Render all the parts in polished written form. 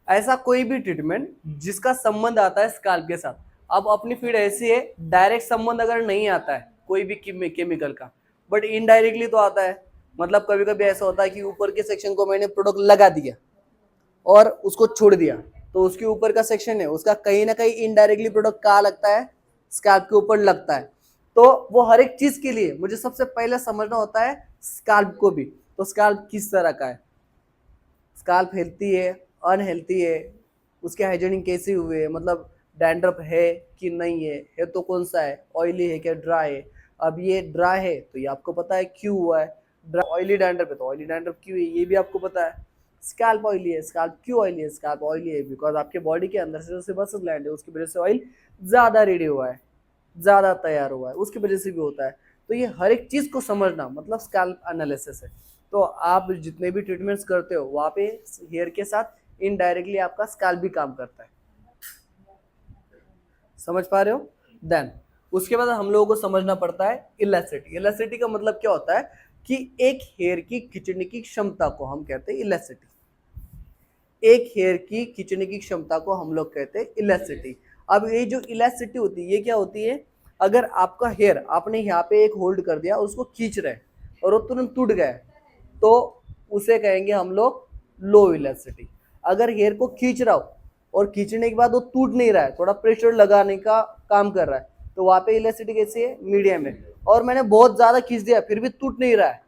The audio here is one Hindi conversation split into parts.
ऐसा कोई भी ट्रीटमेंट जिसका संबंध आता है स्काल्प के साथ। अब अपनी फीड ऐसी है, डायरेक्ट संबंध अगर नहीं आता है कोई भी केमिकल का, बट इनडायरेक्टली तो आता है। मतलब कभी कभी ऐसा होता है कि ऊपर के सेक्शन को मैंने प्रोडक्ट लगा दिया और उसको छोड़ दिया, तो उसके ऊपर का सेक्शन है उसका कहीं ना कहीं इनडायरेक्टली प्रोडक्ट कहाँ लगता है, स्काल्प के ऊपर लगता है। तो वो हर एक चीज के लिए मुझे सबसे पहले समझना होता है स्काल्प को भी। तो स्काल्प किस तरह का है, स्काल्प हेल्थी है, अनहेल्थी है, उसके हाइजीनिंग कैसे हुए, मतलब डैंड्रफ है कि नहीं है तो कौन सा है, ऑयली है क्या ड्राई है। अब ये ड्राई है तो ये आपको पता है क्यों हुआ है, ऑयली डैंड्रफ है तो ऑयली डैंड्रफ क्यों है ये भी आपको पता है। स्कैल्प ऑयली है, स्कैल्प क्यों ऑयली है, स्कैल्प ऑयली है बिकॉज आपके बॉडी के अंदर से जो सेबेसियस ग्लैंड है उसकी वजह से ऑयल ज्यादा रेडी हुआ है, ज्यादा तैयार हुआ है, उसकी वजह से भी होता है। तो ये हर एक चीज को समझना मतलब स्कैल्प एनालिसिस है। तो आप जितने भी ट्रीटमेंट्स करते हो वहाँ पे हेयर के साथ इनडायरेक्टली आपका स्कैल्प भी काम करता है। समझ पा रहे हो। देन उसके बाद हम लोगों को समझना पड़ता है इलास्टिसिटी। इलास्टिसिटी का मतलब क्या होता है कि एक हेयर की खींचने की क्षमता को हम कहते हैं इलास्टिसिटी। एक हेयर की खींचने की क्षमता को हम लोग कहते हैं इलास्टिसिटी। अब ये जो इलास्टिसिटी होती है ये क्या होती है, अगर आपका हेयर आपने यहाँ पे एक होल्ड कर दिया उसको खींच रहे और वो तुरंत टूट गया तो उसे कहेंगे हम लोग लो इलास्टिसिटी। अगर हेयर को खींच रहा हो और खींचने के बाद वो टूट नहीं रहा है, थोड़ा प्रेशर लगाने का काम कर रहा है, तो वहाँ पे इलास्टिसिटी कैसी है, मीडियम है। और मैंने बहुत ज्यादा खींच दिया फिर भी टूट नहीं रहा है,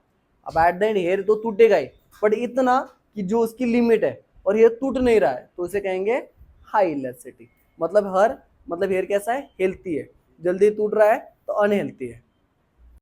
अब एट द एंड हेयर तो टूटेगा ही, बट इतना कि जो उसकी लिमिट है और हेयर टूट नहीं रहा है तो उसे कहेंगे हाई इलास्टिसिटी। मतलब हेयर कैसा है, हेल्थी है, जल्दी टूट रहा है तो अनहेल्थी है।